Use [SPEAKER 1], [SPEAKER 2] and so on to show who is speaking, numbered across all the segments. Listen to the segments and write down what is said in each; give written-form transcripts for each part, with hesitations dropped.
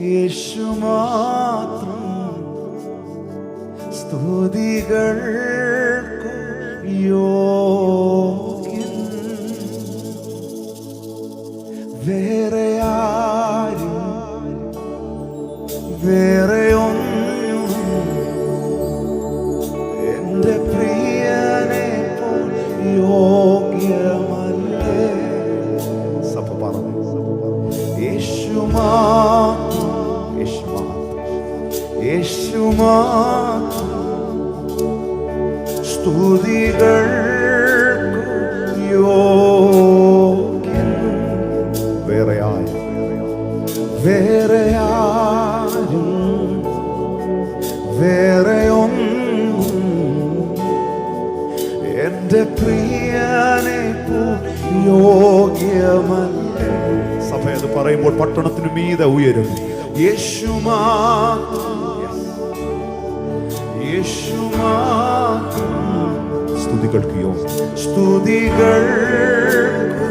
[SPEAKER 1] യേശു മാത്രം സ്തുതികൾക്ക് യോഗ്യൻ. വേറെ ആരും വേറെയൊന്നും എന്റെ പ്രിയനെ പോൽ യോഗ്യമല്ലേ. സഭ പറഞ്ഞു യേശു മാത്രം, യേശു മാത്രം, യേശു മാത്രം സ്തുതികൾക്ക് യോഗ്യൻ. വേറെ ആരും വേറെയൊന്നും എന്റെ പ്രിയനെ പോൽ യോഗ്യമല്ലേ. സഭ അത് പറയുമ്പോൾ പട്ടണത്തിന് മീതെ ഉയരും. യേശു മാത്രം, യേശു മാത്രം സ്തുതികൾക്ക് യോഗ്യൻ, സ്തുതികൾക്ക്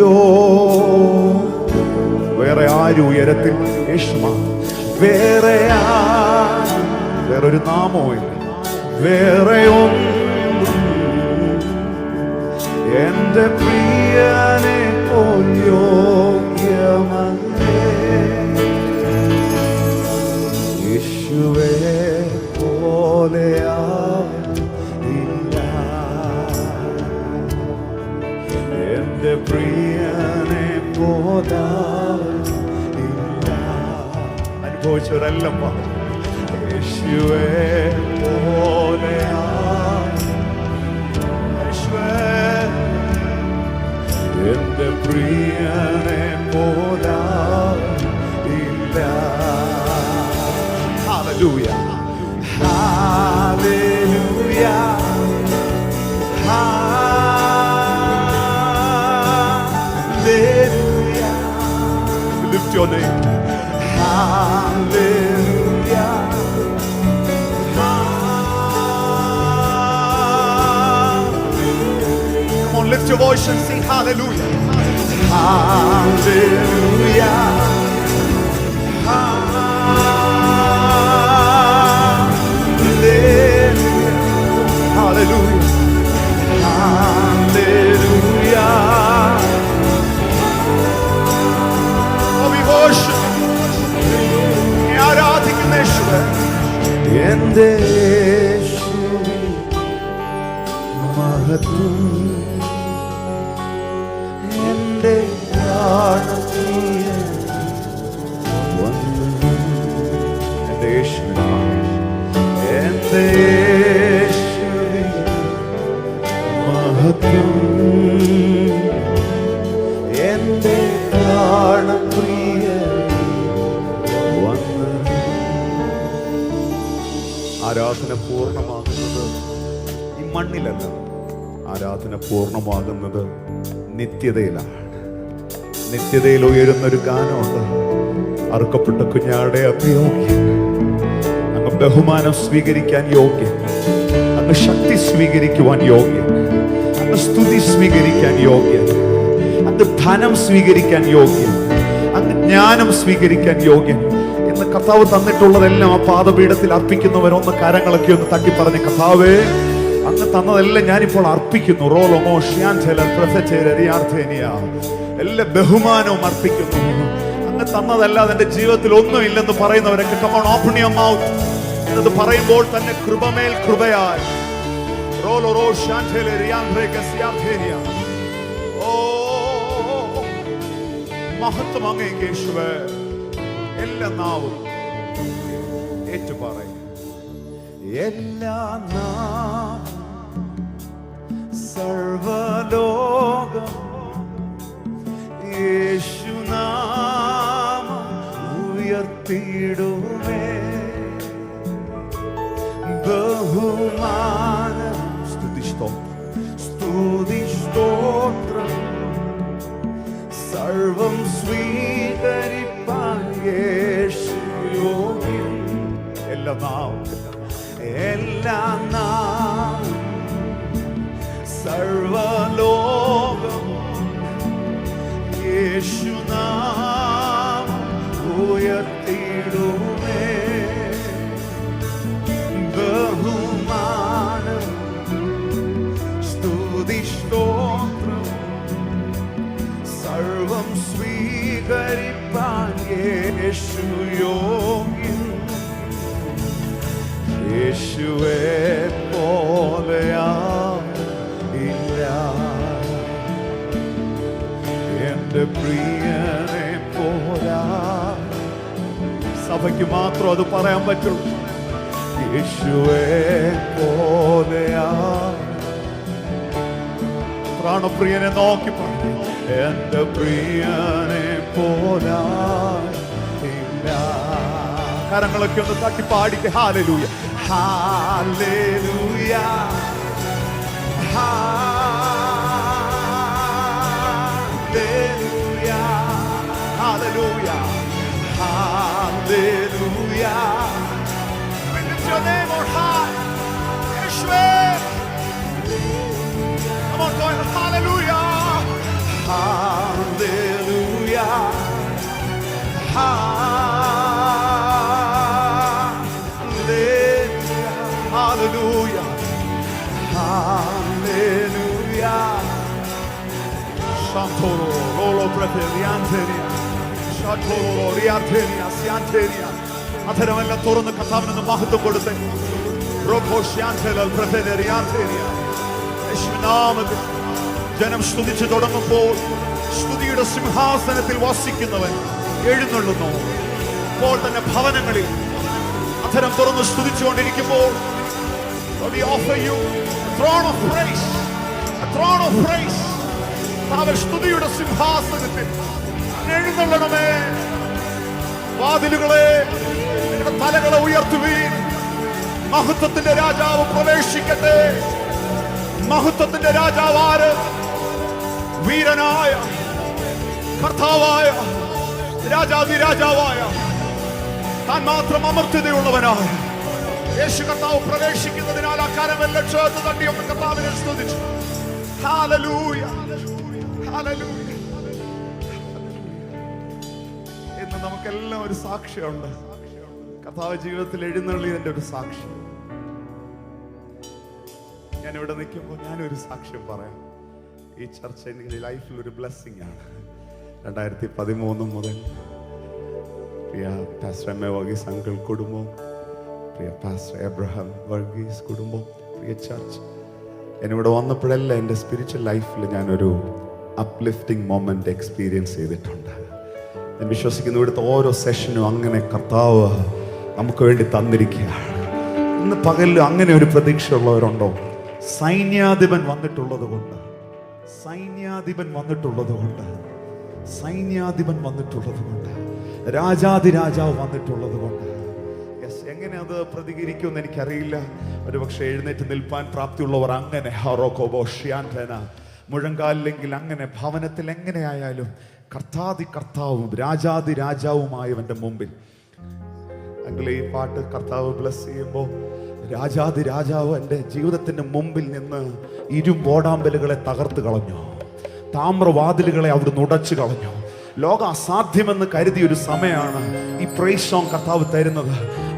[SPEAKER 1] യോഗ്യൻ. വേറെ ആരും ഉയരത്തിൽ യേശു മാത്രം. വേറൊരു നാമവും വേറെയൊന്നും എന്റെ പ്രിയനെ പോൽ യോഗ്യമല്ലേ. യേശുവേ പോലെയാവില്ല എന്റെ പ്രിയനെ പോലെയില്ല. അനുഭവിച്ചവരെല്ലാം പറഞ്ഞു യേശുവേ എന്റെ പ്രിയനെ പോലെയില്ല. Hallelujah, hallelujah, hallelujah. Lift your name. Hallelujah. Come on, lift your voice and sing hallelujah. Hallelujah. Hallelujah. Hallelujah. Hallelujah. Oh, we worship. ആരാധിക്കുന്ന യേശുവേ, എന്റെ യേശുവേ മഹത്വം, എന്റെ പ്രാണപ്രിയൻ വന്ദനം. എന്റെ യേശുവേ, എന്റെ യേശുവേ മഹത്വം, എന്റെ പ്രാണപ്രിയൻ. ആരാധന പൂർണ്ണമാകുന്നത് ഈ മണ്ണിലല്ല, ആരാധന പൂർണ്ണമാകുന്നത് നിത്യതയിലാണ്. നിത്യതയിൽ ഉയരുന്നൊരു ഗാനമുണ്ട്, അറുക്കപ്പെട്ട കുഞ്ഞാടെ അഭിയോഗ്യൻ, അങ്ങ് ബഹുമാനം സ്വീകരിക്കാൻ യോഗ്യൻ, അങ്ങ് ശക്തി സ്വീകരിക്കുവാൻ യോഗ്യൻ, അങ്ങ് സ്തുതി സ്വീകരിക്കാൻ യോഗ്യൻ, അങ്ങ് ധനം സ്വീകരിക്കാൻ യോഗ്യൻ, അങ്ങ് ജ്ഞാനം സ്വീകരിക്കാൻ യോഗ്യൻ. ഇന്ന് കർത്താവ് തന്നിട്ടുള്ളതെല്ലാം ആ പാദപീഠത്തിൽ അർപ്പിക്കുന്നവരൊന്ന് കരങ്ങളൊക്കെ ഒന്ന് തട്ടി പറഞ്ഞ്, കർത്താവേ അങ്ങ് തന്നതെല്ലാം ഞാനിപ്പോൾ അർപ്പിക്കുന്നു. എല്ലാ ബഹുമാനവും അർപ്പിക്കുന്നു. അങ്ങ് തന്നതല്ലാതെ എന്റെ ജീവിതത്തിൽ ഒന്നും ഇല്ലെന്ന് പറയുന്നവരൊക്കെ come on, open your mouth എന്നത് പറയുമ്പോൾ തന്നെ കൃപമേൽ കൃപയായി മഹത്വം അങ്ങേക്ക് യേശുവേ. എല്ലാ നാവും ഏറ്റുപറയും, എല്ലാ നാവും സർവലോകം യേശുനാമം ഉയർത്തിയിടുമേ. ബഹുമാനം സ്തുതി സ്തോത്രം സർവം സ്വീകരിപ്പാൻ യേശു യോഗ്യൻ. എല്ലാ നാവും സർവലോകം യേശുനാമം ഉയർത്തി സർവം സ്വീകരിപ്പാൻ യേശു യോഗ്യൻ. യേശുവേ പോലെയാ ഇല്ല, എന്റെ പ്രിയനെ പോരാ. സഭയ്ക്ക് മാത്രം അത് പറയാൻ പറ്റുള്ളൂ. യേശുവേ പോലെയാ. പ്രാണപ്രിയനെ നോക്കി പറഞ്ഞു, എന്റെ പ്രിയനെ പോരാ ഇല്ല. കരങ്ങളൊക്കെ ഒന്ന് തട്ടി പാടിക്ക്. Hallelujah, hallelujah, hallelujah, hallelujah, hallelujah. We lift your name on high. യേശുവേ. Come on, go ahead. Hallelujah, hallelujah, hallelujah, hallelujah. Shantoro, Lolo Preferianteria, Shantoro, Rianteria, Sianteria. അധരമെല്ലാം തുറന്ന് കർത്താവിന് മഹത്വം കൊടുത്തേ. യേശുനാമത്തിൽ ജനം സ്തുതിച്ചു തുടങ്ങുമ്പോൾ സ്തുതിയുടെ സിംഹാസനത്തിൽ വസിക്കുന്നവൻ എഴുന്നള്ളുന്നു. ഇപ്പോൾ തന്നെ ഭവനങ്ങളിൽ അധരം തുറന്ന് സ്തുതിച്ചുകൊണ്ടിരിക്കുമ്പോൾ we offer you a throne of praise, a throne of praise. അവൻ സ്തുതിയുടെ സിംഹാസനത്തിൽ എഴുന്നള്ളണമേ. വാതിലുകളെ, നിങ്ങളുടെ തലകളെ ഉയർത്തുവീൻ. മഹത്വത്തിന്റെ രാജാവ് പ്രവേശിക്കട്ടെ. മഹത്വത്തിന്റെ രാജാവ് ആര്? വീരനായ കർത്താവായ രാജാതിരാജാവായ താൻ മാത്രം അമർത്യതയുള്ളവനായ യേശു കർത്താവ് പ്രവേശിക്കുന്നതിനാൽ ആ കരമെല്ലാം ചേർത്ത് തട്ടിയൊക്കെ കർത്താവിനെ സ്തുതിച്ചു. Hallelujah, hallelujah. ഇന്ന് നമുക്കെല്ലാം ഒരു സാക്ഷ്യമുണ്ട്. കർത്താവ് ജീവിതത്തിൽ എഴുന്നള്ളിയതിന്റെ ഒരു സാക്ഷ്യം. ഞാനിവിടെ നിൽക്കുമ്പോൾ ഞാനൊരു സാക്ഷ്യം പറയാം. ഈ ചർച്ച എൻ്റെ ലൈഫിൽ ഒരു ബ്ലെസ്സിങ് ആണ്. 2013 മുതൽ പ്രിയ pastor M A Varghese uncle കുടുംബം, പ്രിയ പാസ്റ്റർ എബ്രഹാം വർഗീസ് കുടുംബം, പ്രിയ ചർച്ച്, എന്നിവിടെ വന്നപ്പോഴെല്ലാം എൻ്റെ സ്പിരിച്വൽ ലൈഫിൽ ഞാനൊരു അപ്ലിഫ്റ്റിംഗ് മൊമെന്റ് എക്സ്പീരിയൻസ് ചെയ്തിട്ടുണ്ട്. ഞാൻ വിശ്വസിക്കുന്നു ഇവിടുത്തെ ഓരോ സെഷനും അങ്ങനെ കർത്താവ് നമുക്ക് വേണ്ടി തന്നിരിക്കുകയാണ്. ഇന്ന് പകലിൽ അങ്ങനെ ഒരു പ്രതീക്ഷ ഉള്ളവരുണ്ടോ? സൈന്യാധിപൻ വന്നിട്ടുള്ളത് കൊണ്ട്, സൈന്യാധിപൻ വന്നിട്ടുള്ളത് കൊണ്ട്, സൈന്യാധിപൻ വന്നിട്ടുള്ളത് കൊണ്ട്, രാജാതിരാജാവ് വന്നിട്ടുള്ളത് കൊണ്ട്. എങ്ങനെ അത് പ്രതികരിക്കുമെന്ന് എനിക്കറിയില്ല. ഒരു പക്ഷെ എഴുന്നേറ്റ് നിൽപ്പാൻ പ്രാപ്തിയുള്ളവർ അങ്ങനെ മുഴങ്കാലില്ലെങ്കിൽ അങ്ങനെ ഭവനത്തിൽ എങ്ങനെയായാലും കർത്താവും രാജാതിരാജാവുമായവന്റെ മുമ്പിൽ. അങ്ങനെ ഈ പാട്ട് കർത്താവ് ബ്ലസ് ചെയ്യുമ്പോൾ രാജാതിരാജാവ് എൻ്റെ ജീവിതത്തിന്റെ മുമ്പിൽ നിന്ന് ഇരുമ്പോടാമ്പലുകളെ തകർത്ത് കളഞ്ഞു. താമ്രവാതിലുകളെ അവിടുന്ന് ഉടച്ചു കളഞ്ഞു. ലോകം അസാധ്യമെന്ന് കരുതിയൊരു സമയമാണ് ഈ പ്രൈസ് സോങ് കർത്താവ് തരുന്നത്.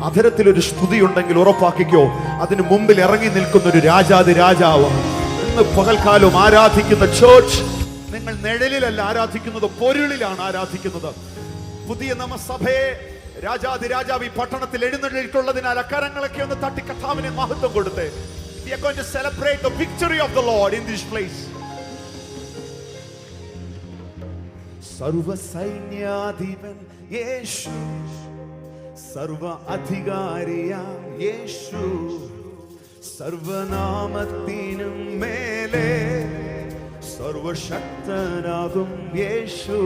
[SPEAKER 1] അധരത്തിലൊരു സ്തുതി ഉണ്ടെങ്കിൽ ഉറപ്പാക്കിക്കോ, അതിന് മുമ്പിൽ ഇറങ്ങി നിൽക്കുന്ന ഒരു രാജാതിരാജാവ്. ഇന്ന് പകൽക്കാലം ആരാധിക്കുന്ന ചേർച്ച്, നിങ്ങൾ നിഴലിലല്ല ആരാധിക്കുന്നത്, പൊരുളിലാണ് ആരാധിക്കുന്നത്. പുതിയ നമസഭയെ രാജാതിരാജാവ് ഈ പട്ടണത്തിൽ എഴുന്നള്ളിയിട്ടുള്ളതിനാൽ അക്കരങ്ങളൊക്കെ ഒന്ന് തട്ടി കർത്താവിനെ മഹത്വം കൊടുത്തേ. We are going to celebrate the victory of the Lord in this place. സർവ സൈന്യാധിപൻ യേശു, സർവ അധികാരിയാം യേശു, സർവനാമത്തിനും മേലെ സർവശക്തനാകും യേശു,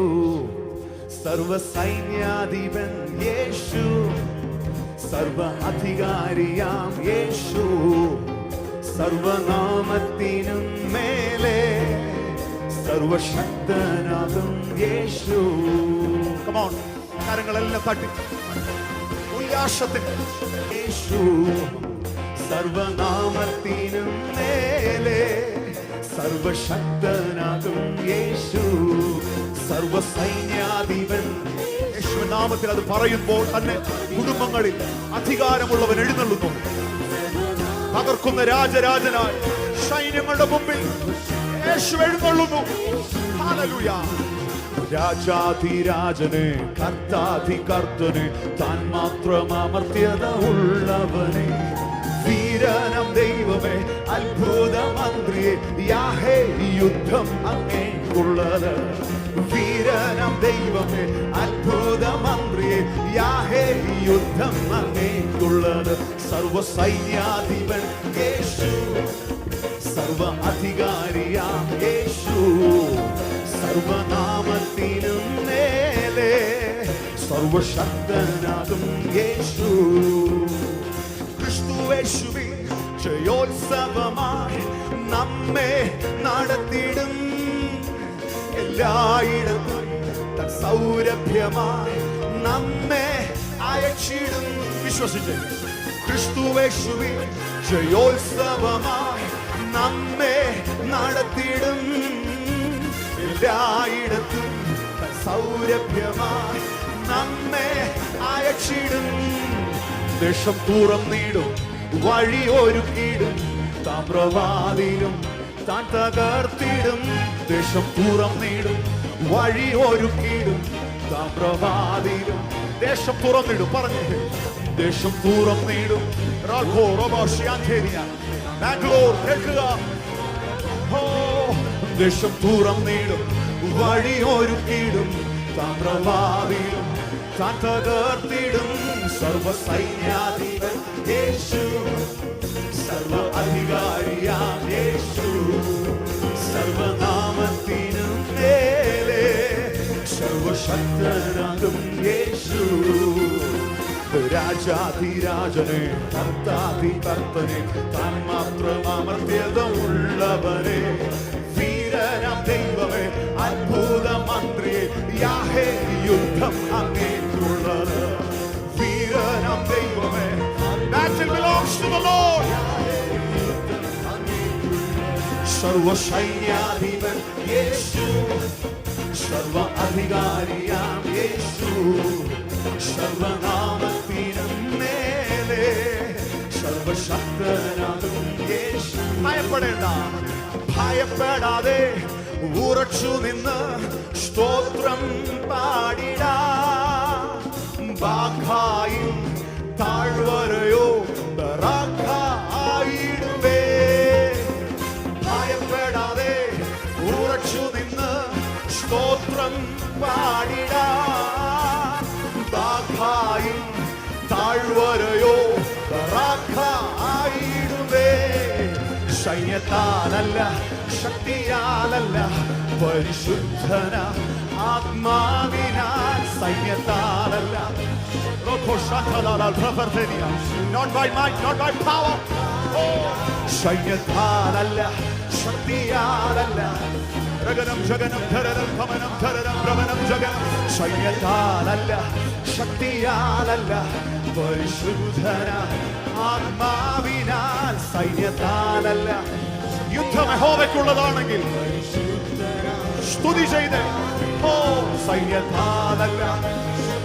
[SPEAKER 1] സർവ സൈന്യാധിപൻ യേശു, സർവ അധികാരിയാം യേശു, സർവനാമത്തിനും മേലെ സർവശക്തനാകും യേശു. Come on, കരങ്ങളെല്ലാം തട്ടി ഉല്ലാസത്തിൽ യേശു, സർവനാമത്തിനും മേലെ സർവശക്തനാകും യേശു, സർവ സൈന്യാധിപൻ. യേശുനാമത്തിൽ അത് പറയുമ്പോൾ തന്നെ കുടുംബങ്ങളിൽ അധികാരമുള്ളവൻ എഴുന്നള്ളുന്നു. തകർക്കുന്ന രാജരാജനായി സൈന്യങ്ങളുടെ മുമ്പിൽ യേശു എഴുന്നള്ളുന്നു. ഹല്ലേലൂയ, രാജാധിരാജനെ കർത്താധി കർത്തനെ താൻ മാത്രം അമർത്യത ഉള്ളവനെ വീരനം ദൈവമേ അത്ഭുത മന്ത്രിയെ യാഹേ യുദ്ധം അങ്ങേക്കുള്ളത് വീരനം ദൈവമേ അത്ഭുത മന്ത്രിയെ യാഹേ യുദ്ധം അങ്ങേക്കുള്ളത് സർവ സൈന്യാധിപൻ യേശു സർവ അധികാരിയാം യേശു സർവനാമത്തിനും മേലെ സർവശക്തനാകും യേശു ക്രിസ്തുയേശുവിൻ ജയോത്സവമായി നമ്മെ നടത്തിടും എല്ലായിടത്തും തൻ സൗരഭ്യമായി നമ്മെ അയച്ചിടും വിശ്വസിച്ച് ക്രിസ്തുയേശുവിൻ ജയോത്സവമായി നമ്മെ നടത്തിടും എല്ലായിടത്തും സൗരഭ്യമായി നമ്മെ അയച്ചിടും ദേശം തുറന്നിടും വഴി ഒരുക്കിടും താമ്രവാതിലും താൻ തകർത്തിടും ദേശം തുറന്നിടും വഴി ഒരുക്കിടും താമ്രവാതിലും ദേശം തുറന്നിടും പറഞ്ഞേ ദേശം തുറന്നിടും ബാംഗ്ലൂർ കേൾക്കുക ദേശം തുറന്നിടും വഴി ഒരുക്കിടും താമ്രവാതിലും താൻ തകർത്തിടും സർവ സൈന്യാധിപൻ യേശു സർവ അധികാരിയാം യേശു സർവനാമത്തിനും മേലെ സർവശക്തനാകും യേശു രാജാധിരാജനെ കർത്താധി കർത്തനെ താൻ മാത്രം അമർത്യത ഉള്ളവനെ വീരനം ദൈവമേ അത്ഭുത മന്ത്രിയെ യാഹേ യുദ്ധം അങ്ങേക്കുള്ളത് വീരനം ദൈവമേ battle belongs to the Lord സർവ സൈന്യാധിപൻ യേശു സർവ അധികാരിയാം യേശു സർവനാമത്തിനും മേലെ സർവശക്തനാകും യേശു ഭയപ്പെടേണ്ട ഭയപ്പെടാതെ ഉറച്ചു നിന്ന് സ്തോത്രം പാടിടാ ബാഖായും താഴ്വരയോ ബറാഖായിടുവേ ഭയപ്പെടാതെ ഉറച്ചു നിന്ന് സ്തോത്രം പാടിടാ ബാഖായും താഴ്വരയോ ബറാഖായിടുവേ സൈന്യത്താലല്ല ശക്തിയാലല്ല പരിശുദ്ധന ആത്മാവിനാൽ സൈന്യത്താലല്ല not by might not by power സൈന്യത്താലല്ല ശക്തിയാലല്ല രഗനം ജഗനം ധരനം കമനം ധരനം ഭ്രമണം ജഗനം സൈന്യത്താലല്ല ശക്തിയാലല്ല പരിശുദ്ധന ആത്മാവിനാൽ സൈന്യത്താലല്ല യുദ്ധം യഹോവയ്ക്കുള്ളതാണെങ്കിൽ സ്തുതി ചെയ്ത് സൈന്യത്താലല്ല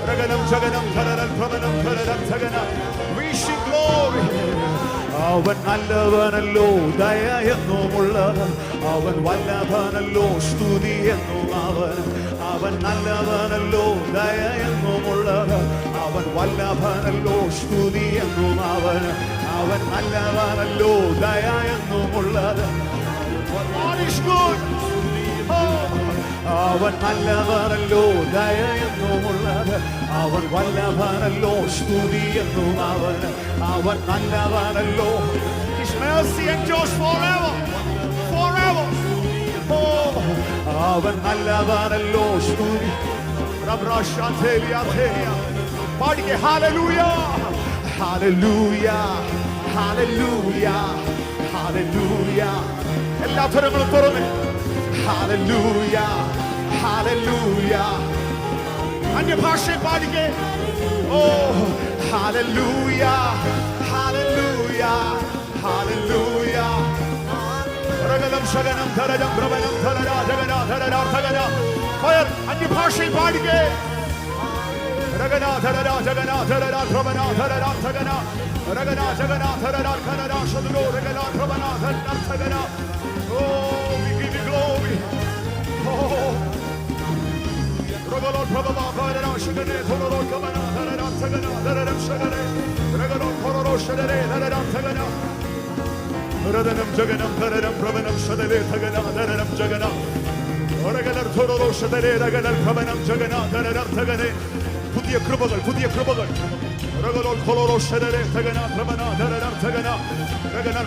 [SPEAKER 1] രഗനം ജഗനം ധരനം ഭ്രമണം ധരനം ജഗനം we sing glory അവൻ നല്ലവനല്ലോ ദയ എന്നുമുള്ളത് അവൻ വല്ലഭനല്ലോ സ്തുതി എന്നും അവൻ നല്ലവനല്ലോ ദയ എന്നുമുള്ളത് അവൻ വല്ലഭനല്ലോ സ്തുതി എന്നും അവൻ നല്ലവനല്ലോ ദയ എന്നുമുള്ളത് അവൻ നല്ലവനല്ലോ ദയ എന്നുമുള്ളത് അവൻ വല്ലഭനല്ലോ സ്തുതി എന്നും അവൻ നല്ലവനല്ലോ His mercy endures forever അവൻ നല്ലവനല്ലോ സ്തുതി പാടിക്കെ hallelujah hallelujah hallelujah hallelujah എല്ലാ തരങ്ങളും തുറന്ന് hallelujah hallelujah അന്യഭാഷയിൽ പാടിക്കെ hallelujah hallelujah hallelujah രഗനം ശഗനം ധരനം ഭ്രമണം ധരന ജഗന ധരന ധഗന fire അന്യഭാഷയിൽ പാടിക്കെ രഗന ധരന ജഗന ധരന ഭ്രമന ധരന ധഗന രഗന ജഗന ധരന ധരന ശതുരോ രഗന ഭ്രമന ധരന ധഗന we give you glory Radanam Jaganam Dharanam Pravanam Shadale Thagana Dharanam Jagana Oragalar Thoro Shadale Ragalar Pravanam Jagana Dharanam Thagane Pudia Krubagal Ragalol Koloro Shadale Thagana Pravana Dharanam Thagana Raganar